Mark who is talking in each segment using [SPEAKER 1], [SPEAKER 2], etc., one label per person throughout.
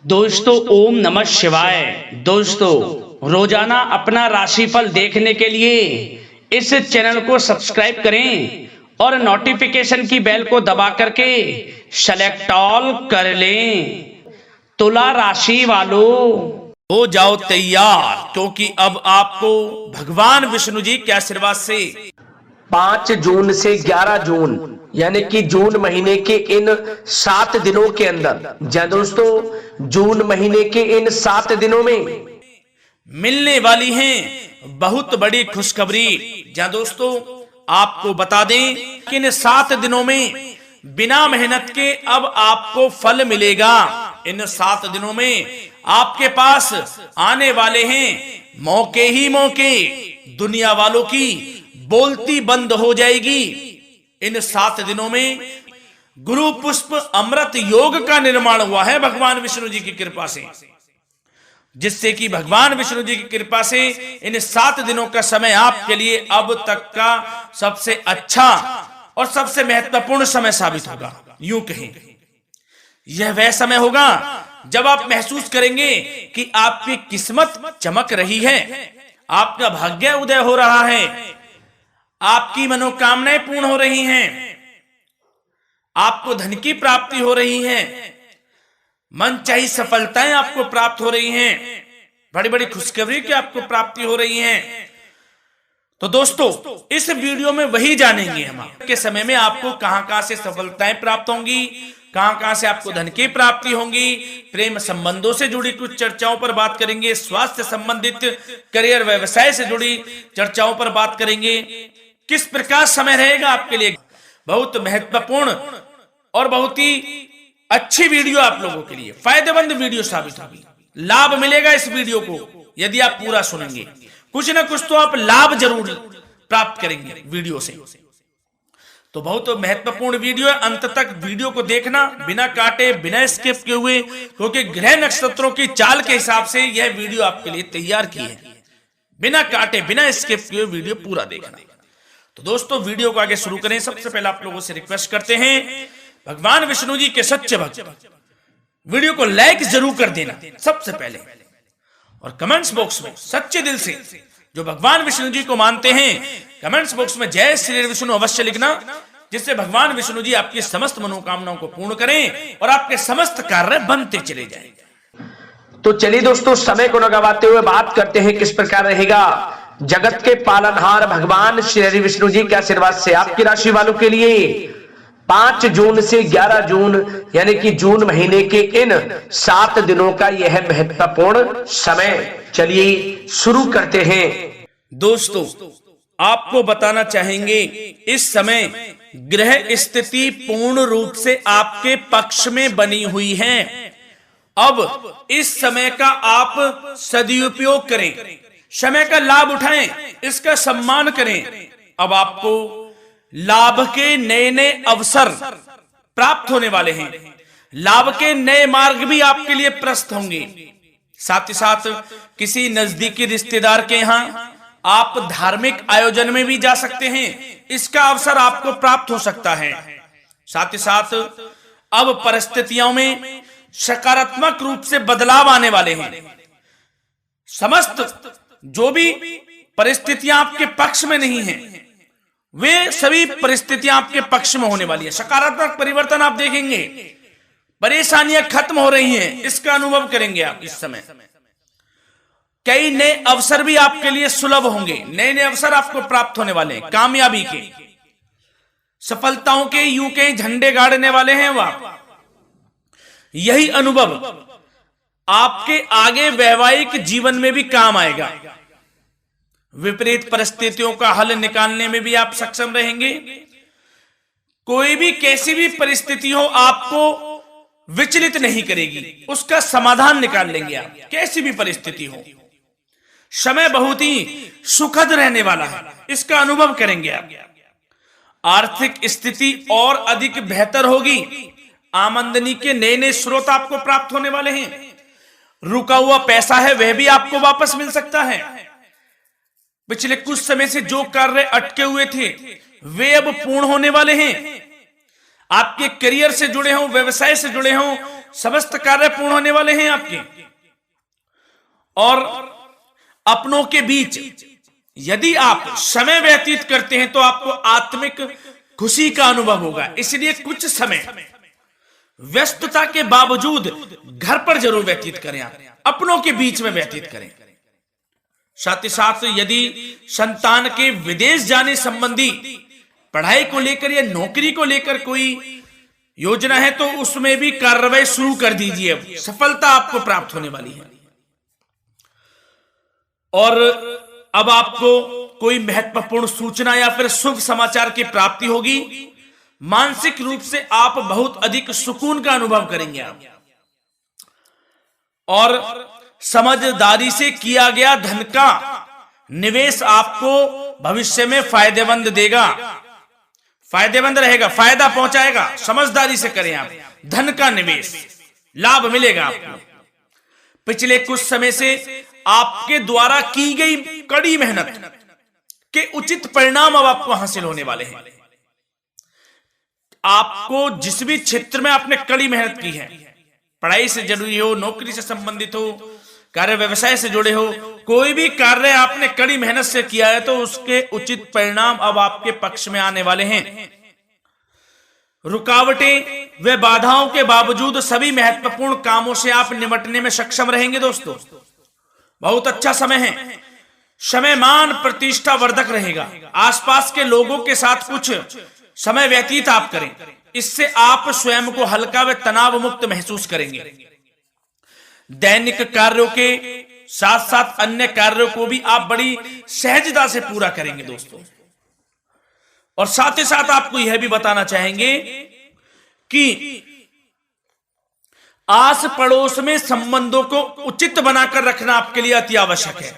[SPEAKER 1] दोस्तों ओम नमः शिवाय। दोस्तों रोजाना अपना राशिफल देखने के लिए इस चैनल को सब्सक्राइब करें और नोटिफिकेशन की बेल को दबा करके सेलेक्ट ऑल कर लें। तुला राशि वालों
[SPEAKER 2] हो जाओ तैयार, क्योंकि अब आपको भगवान विष्णु जी के आशीर्वाद से
[SPEAKER 3] 5 जून से 11 जून यानी कि जून महीने के इन 7 दिनों के अंदर, जय दोस्तों, जून महीने के इन 7 दिनों में
[SPEAKER 2] मिलने वाली हैं बहुत बड़ी खुशखबरी। जहाँ दोस्तों आपको बता दें कि इन 7 दिनों में बिना मेहनत के अब आपको फल मिलेगा। इन 7 दिनों में आपके पास आने वाले हैं मौके ही मौके। दुनिया वालों की बोलती बंद हो जाएगी। इन 7 दिनों में गुरु पुष्प अमृत योग का निर्माण हुआ है भगवान विष्णु जी की कृपा से, जिससे कि भगवान विष्णु जी की कृपा से इन 7 दिनों का समय आपके लिए अब तक का सबसे अच्छा और सबसे महत्वपूर्ण समय साबित होगा। यूं कहें, यह वह समय होगा जब आप महसूस करेंगे कि आपकी किस्मत चमक रही है, आपका भाग्य उदय हो रहा है, आपकी मनोकामनाएं पूर्ण हो रही हैं, आपको धन की प्राप्ति हो रही है, मनचाही सफलताएं आपको प्राप्त हो रही हैं, बड़ी बड़ी खुशखबरी की आपको प्राप्ति हो रही है। तो दोस्तों इस वीडियो में वही जानेंगे हम के समय में आपको कहां से सफलताएं प्राप्त होंगी, कहां से आपको धन की प्राप्ति होंगी, प्रेम संबंधों से जुड़ी कुछ चर्चाओं पर बात करेंगे, स्वास्थ्य संबंधित करियर व्यवसाय से जुड़ी चर्चाओं पर बात करेंगे। किस प्रकार समय रहेगा आपके लिए, बहुत महत्वपूर्ण और बहुत ही अच्छी वीडियो आप लोगों के लिए फायदेमंद वीडियो साबित होगी। लाभ मिलेगा इस वीडियो को यदि आप पूरा सुनेंगे, कुछ ना कुछ तो आप लाभ जरूर प्राप्त करेंगे वीडियो से। तो बहुत महत्वपूर्ण वीडियो है, अंत तक वीडियो को देखना, बिना काटे बिना स्किप किए हुए, क्योंकि ग्रह नक्षत्रों की चाल के हिसाब से यह वीडियो आपके लिए तैयार की है। बिना काटे बिना स्किप किए वीडियो पूरा देखना। तो दोस्तों वीडियो को आगे शुरू करें। सबसे पहले आप लोगों से रिक्वेस्ट करते हैं, भगवान विष्णु जी के सच्चे भक्त वीडियो को लाइक जरूर कर देना सबसे पहले, और कमेंट्स बॉक्स में सच्चे दिल से जो भगवान विष्णु जी को मानते हैं कमेंट्स बॉक्स में जय श्री विष्णु अवश्य लिखना, जिससे भगवान विष्णु जी आपकी समस्त मनोकामनाओं को पूर्ण करें और आपके समस्त कार्य बनते चले जाएं।
[SPEAKER 3] तो चलिए दोस्तों समय को न गवाते हुए बात करते हैं किस प्रकार रहेगा जगत के पालनहार भगवान श्री विष्णु जी के आशीर्वाद से आपकी राशि वालों के लिए 5 जून से 11 जून यानी कि जून महीने के इन 7 दिनों का यह महत्वपूर्ण समय। चलिए शुरू करते हैं।
[SPEAKER 2] दोस्तों आपको बताना चाहेंगे इस समय ग्रह स्थिति पूर्ण रूप से आपके पक्ष में बनी हुई है। अब इस समय का आप सदुपयोग करें, समय का लाभ उठाएं, इसका सम्मान करें। अब आपको लाभ के नए नए अवसर प्राप्त होने वाले हैं, लाभ के नए मार्ग भी आपके लिए प्रशस्त होंगे। साथ ही साथ किसी नजदीकी रिश्तेदार के यहां आप धार्मिक आयोजन में भी जा सकते हैं, इसका अवसर आपको प्राप्त हो सकता है। साथ ही साथ अब परिस्थितियों में सकारात्मक रूप से बदलाव आने वाले हैं। समस्त जो भी परिस्थितियां आपके पक्ष में नहीं हैं, वे सभी परिस्थितियां आपके पक्ष में होने वाली है। सकारात्मक परिवर्तन आप देखेंगे, परेशानियां खत्म हो रही हैं, इसका अनुभव करेंगे आप इस समय। कई नए अवसर भी आपके लिए सुलभ होंगे, नए नए अवसर आपको प्राप्त होने वाले हैं, कामयाबी के, सफलताओं के, यूं के झंडे गाड़ने वाले हैं वह। यही अनुभव आपके आगे वैवाहिक जीवन में भी काम आएगा। विपरीत परिस्थितियों का हल निकालने में भी आप सक्षम रहेंगे। कोई भी कैसी भी परिस्थिति हो आपको विचलित नहीं करेगी, उसका समाधान निकाल लेंगे आप, कैसी भी परिस्थिति हो। समय बहुत ही सुखद रहने वाला है, इसका अनुभव करेंगे आप। आर्थिक स्थिति और अधिक बेहतर होगी, आमदनी के नए नए स्रोत आपको प्राप्त होने वाले हैं। रुका हुआ पैसा है वह भी आपको वापस मिल सकता है। पिछले कुछ समय से जो कार्य अटके हुए थे वे अब पूर्ण होने वाले हैं। आपके करियर से जुड़े हों, व्यवसाय से जुड़े हों, समस्त कार्य पूर्ण होने वाले हैं आपके। और अपनों के बीच यदि आप समय व्यतीत करते हैं तो आपको आत्मिक खुशी का अनुभव होगा। इसलिए कुछ समय व्यस्तता के बावजूद घर पर जरूर व्यतीत करें, आप अपनों के बीच में व्यतीत करें। साथ ही साथ यदि संतान के विदेश जाने संबंधी पढ़ाई को लेकर या नौकरी को लेकर कोई योजना है तो उसमें भी कार्रवाई शुरू कर दीजिए, सफलता आपको प्राप्त होने वाली है। और अब आपको कोई महत्वपूर्ण सूचना या फिर शुभ समाचार की प्राप्ति होगी। मानसिक रूप से आप बहुत अधिक सुकून का अनुभव करेंगे आप। और समझदारी से किया गया धन का निवेश आपको भविष्य में फायदेमंद देगा, फायदेमंद रहेगा, फायदा पहुंचाएगा। समझदारी से करें आप, धन का निवेश लाभ मिलेगा आपको। पिछले कुछ समय से आपके द्वारा की गई कड़ी मेहनत के उचित परिणाम अब आपको हासिल होने वाले हैं। आपको जिस भी क्षेत्र में आपने कड़ी मेहनत की है, पढ़ाई से जुड़ी हो, नौकरी से संबंधित हो, कार्य व्यवसाय से जुड़े हो, कोई भी कार्य आपने कड़ी मेहनत से किया है तो उसके उचित परिणाम अब आपके पक्ष में आने वाले हैं। रुकावटें व बाधाओं के बावजूद सभी महत्वपूर्ण कामों से आप निपटने में सक्षम रहेंगे। दोस्तों बहुत अच्छा समय है, समय मान प्रतिष्ठा वर्धक रहेगा। आसपास के लोगों के साथ कुछ समय व्यतीत आप करें, इससे आप स्वयं को हल्का व तनाव मुक्त महसूस करेंगे। दैनिक कार्यों के साथ साथ अन्य कार्यों को भी आप बड़ी सहजता से पूरा करेंगे दोस्तों। और साथ ही साथ आपको यह भी बताना चाहेंगे कि आस पड़ोस में संबंधों को उचित बनाकर रखना आपके लिए अति आवश्यक है।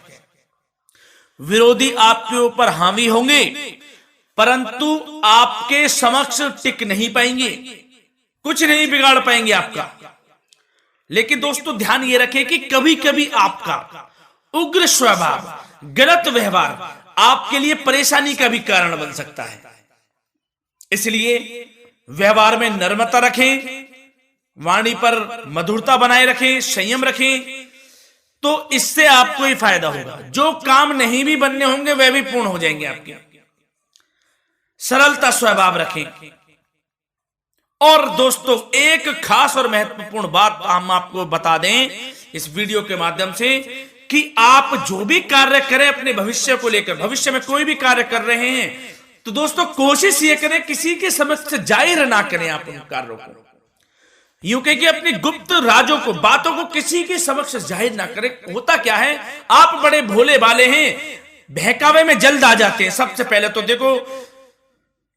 [SPEAKER 2] विरोधी आपके ऊपर हावी होंगे परंतु आपके समक्ष टिक नहीं पाएंगे, कुछ नहीं बिगाड़ पाएंगे आपका। लेकिन दोस्तों ध्यान ये रखें कि कभी कभी आपका उग्र स्वभाव, गलत व्यवहार आपके लिए परेशानी का भी कारण बन सकता है। इसलिए व्यवहार में नम्रता रखें, वाणी पर मधुरता बनाए रखें, संयम रखें, तो इससे आपको ही फायदा होगा। जो काम नहीं भी बनने होंगे वह भी पूर्ण हो जाएंगे आपके। सरलता स्वभाव रखें। और दोस्तों एक खास और महत्वपूर्ण बात हम आपको बता दें इस वीडियो के माध्यम से कि आप जो भी कार्य करें अपने भविष्य को लेकर, भविष्य में कोई भी कार्य कर रहे हैं तो दोस्तों कोशिश ये करें किसी के समक्ष जाहिर ना करें आप उन कार्यों को। यूं कह कि अपनी गुप्त राजों को, बातों को किसी के समक्ष जाहिर ना करें। होता क्या है, आप बड़े भोले भाले हैं, बहकावे में जल्द आ जाते हैं। सबसे पहले तो देखो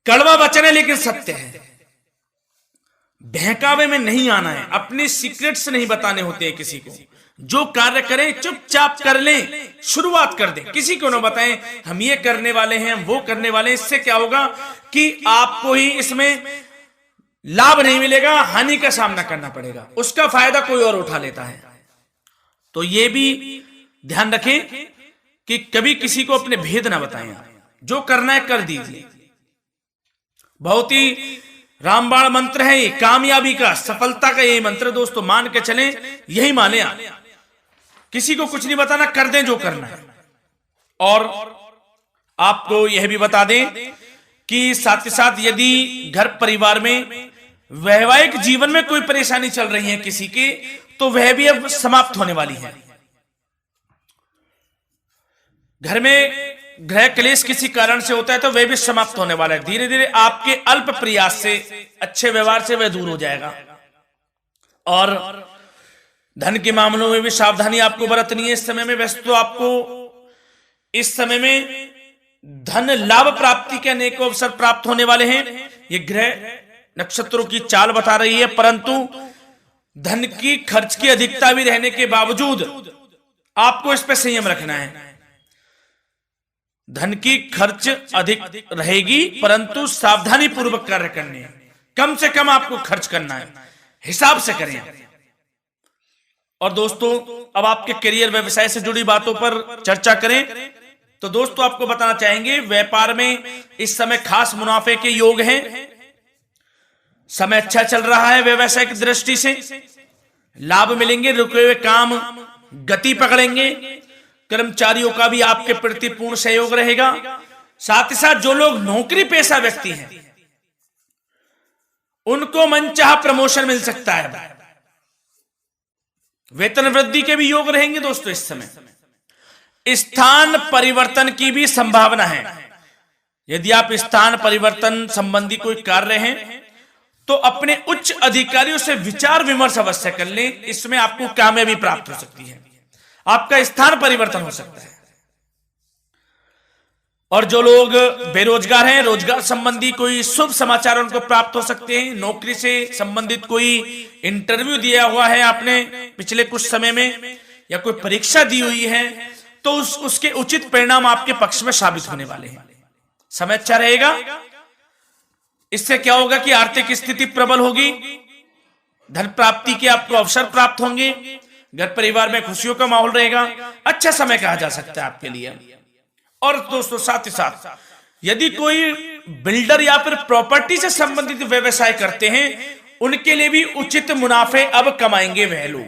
[SPEAKER 2] कड़वा वचन है लेकिन सत्य है, बहकावे में नहीं आना है, अपने सीक्रेट्स नहीं बताने होते हैं किसी को। जो कार्य करें चुपचाप कर लें, शुरुआत कर दें, किसी को ना बताएं हम ये करने वाले हैं, हम वो करने वाले हैं। इससे क्या होगा कि आपको ही इसमें लाभ नहीं मिलेगा, हानि का सामना करना पड़ेगा, उसका फायदा कोई और उठा लेता है। तो ये भी ध्यान रखें कि कभी किसी को अपने भेद ना बताएं, जो करना है कर दीजिए। बहुत ही रामबाण मंत्र है ये, कामयाबी का, सफलता का यही मंत्र दोस्तों, मान के चलें, यही माने आप। किसी को कुछ नहीं बताना, कर दें जो करना है। और आपको यह भी बता दें कि साथ ही साथ यदि घर परिवार में वैवाहिक जीवन में कोई परेशानी चल रही है किसी की, तो वह भी अब समाप्त होने वाली है। घर में गृह क्लेश किसी कारण से होता है तो वह भी समाप्त होने वाला है। धीरे धीरे आपके अल्प प्रयास से, अच्छे व्यवहार से वह दूर हो जाएगा। और धन के मामलों में भी सावधानी आपको बरतनी है इस समय में। वैसे तो आपको इस समय में धन लाभ प्राप्ति के अनेक अवसर प्राप्त होने वाले हैं, ये ग्रह नक्षत्रों की चाल बता रही है। परंतु धन की खर्च की अधिकता भी रहने के बावजूद आपको इस पर संयम रखना है। धन की खर्च अधिक रहेगी परंतु सावधानी पूर्वक कार्य करने हैं, कम से कम आपको खर्च करना है, हिसाब से करें। और दोस्तों अब आपके करियर व्यवसाय से जुड़ी बातों पर चर्चा करें तो दोस्तों आपको बताना चाहेंगे व्यापार में इस समय खास मुनाफे के योग हैं। समय अच्छा चल रहा है व्यवसायिक दृष्टि से, लाभ मिलेंगे, रुके हुए काम गति पकड़ेंगे, कर्मचारियों का भी आपके प्रति पूर्ण सहयोग रहेगा। साथ ही साथ जो लोग नौकरी पेशा व्यक्ति हैं उनको मनचाहा प्रमोशन मिल सकता है, वेतन वृद्धि के भी योग रहेंगे दोस्तों। इस समय स्थान परिवर्तन की भी संभावना है। यदि आप स्थान परिवर्तन संबंधी कोई कार्य हैं तो अपने उच्च अधिकारियों से विचार विमर्श अवश्य कर लें, इसमें आपको कामयाबी प्राप्त हो सकती है, आपका स्थान परिवर्तन हो सकता है। और जो लोग बेरोजगार हैं, रोजगार संबंधी कोई शुभ समाचार उनको प्राप्त हो सकते हैं। नौकरी से संबंधित कोई इंटरव्यू दिया हुआ है आपने पिछले कुछ समय में, या कोई परीक्षा दी हुई है, तो उसके उचित परिणाम आपके पक्ष में साबित होने वाले हैं। समय अच्छा रहेगा। इससे क्या होगा कि आर्थिक स्थिति प्रबल होगी, धन प्राप्ति के आपको अवसर प्राप्त होंगे, घर परिवार में खुशियों का माहौल रहेगा। अच्छा समय कहा जा सकता है आपके लिए। और दोस्तों साथ ही साथ यदि कोई बिल्डर या फिर प्रॉपर्टी से संबंधित व्यवसाय करते हैं, उनके लिए भी उचित मुनाफे अब कमाएंगे वह लोग।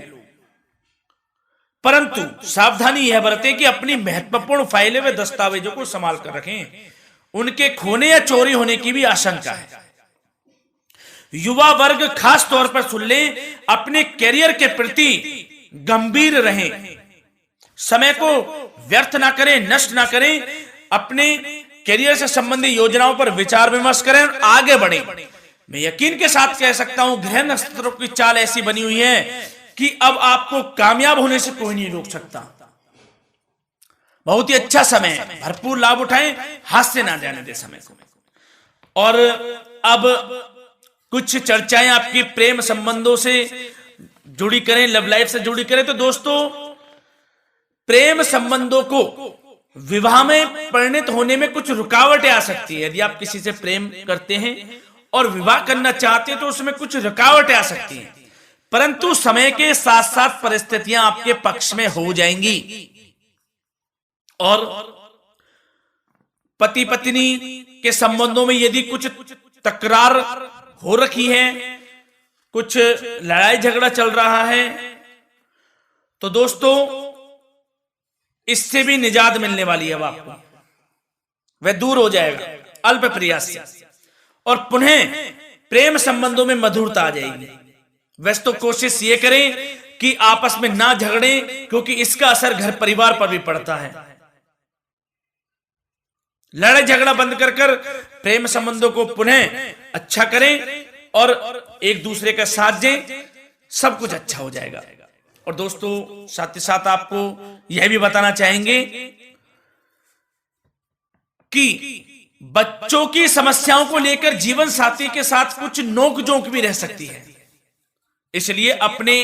[SPEAKER 2] परंतु सावधानी यह बरतें कि अपनी महत्वपूर्ण फाइलें व दस्तावेजों को संभाल कर रखें, उनके खोने या चोरी होने की भी आशंका है। युवा वर्ग खास तौर पर सुन लें, अपने कैरियर के प्रति गंभीर रहें, समय को व्यर्थ ना करें, नष्ट ना करें, अपने कैरियर से संबंधित योजनाओं पर विचार विमर्श करें और आगे बढ़ें। मैं यकीन के साथ कह सकता हूं, ग्रह नक्षत्रों की चाल ऐसी बनी हुई है कि अब आपको कामयाब होने से कोई नहीं रोक सकता। बहुत ही अच्छा समय है, भरपूर लाभ उठाएं, हाथ से ना जाने दे समय को। और अब कुछ चर्चाएं आपकी प्रेम संबंधों से जुड़ी करें, लव लाइफ से जुड़ी करें। तो दोस्तों प्रेम संबंधों को विवाह में परिणत होने में कुछ रुकावटें आ सकती है। यदि आप किसी से प्रेम करते हैं और विवाह करना चाहते हैं तो उसमें कुछ रुकावटें आ सकती हैं, परंतु समय के साथ साथ परिस्थितियां आपके पक्ष में हो जाएंगी। और पति पत्नी के संबंधों में यदि कुछ तकरार हो रखी है, कुछ लड़ाई झगड़ा चल रहा है, तो दोस्तों इससे भी निजात मिलने वाली है। अब आपको वह दूर हो जाएगा अल्प प्रयास से, और पुनः प्रेम संबंधों में मधुरता आ जाएगी। वैसे तो कोशिश ये करें कि आपस में ना झगड़ें, क्योंकि इसका असर घर परिवार पर भी पड़ता है। लड़ाई झगड़ा बंद कर प्रेम संबंधों को पुनः अच्छा करें और एक दूसरे का साथ दें, सब कुछ अच्छा हो जाएगा। और दोस्तों साथ ही साथ आपको यह भी बताना चाहेंगे कि बच्चों की समस्याओं को लेकर जीवन साथी के साथ कुछ नोकझोंक भी रह सकती है, इसलिए अपने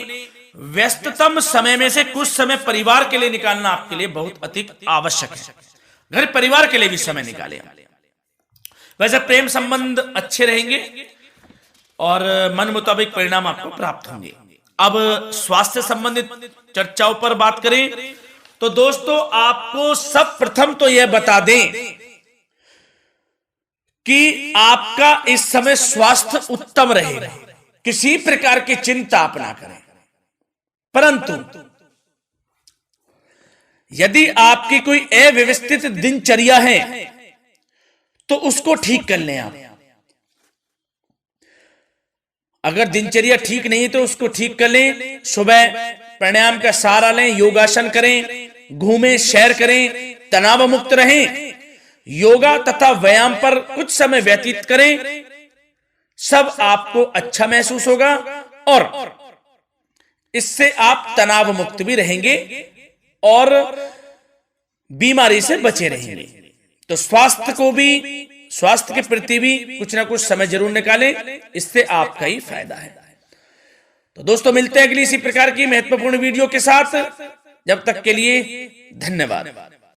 [SPEAKER 2] व्यस्ततम समय में से कुछ समय परिवार के लिए निकालना आपके लिए बहुत अधिक आवश्यक है। घर परिवार के लिए भी समय निकालें। वैसे प्रेम संबंध अच्छे रहेंगे और मन मुताबिक परिणाम आपको प्राप्त होंगे। अब स्वास्थ्य संबंधित चर्चाओं पर बात करें तो दोस्तों आपको सब प्रथम तो यह बता दें कि आपका इस समय स्वास्थ्य उत्तम रहेगा, किसी प्रकार की चिंता आप ना करें। परंतु यदि आपकी कोई अव्यवस्थित दिनचर्या है तो उसको ठीक कर लें आप। अगर दिनचर्या ठीक नहीं है तो उसको ठीक कर लें। सुबह प्राणायाम का सहारा लें, योगासन करें, घूमें, सैर करें, तनाव मुक्त रहें, योगा तथा व्यायाम पर कुछ समय व्यतीत करें। सब आपको अच्छा महसूस होगा और इससे आप तनाव मुक्त भी रहेंगे और बीमारी से बचे रहेंगे। तो स्वास्थ्य के प्रति भी कुछ ना कुछ समय जरूर निकालें, इससे आपका ही फायदा है। तो दोस्तों मिलते हैं अगली इसी प्रकार की महत्वपूर्ण वीडियो के साथ। जब तक के लिए धन्यवाद।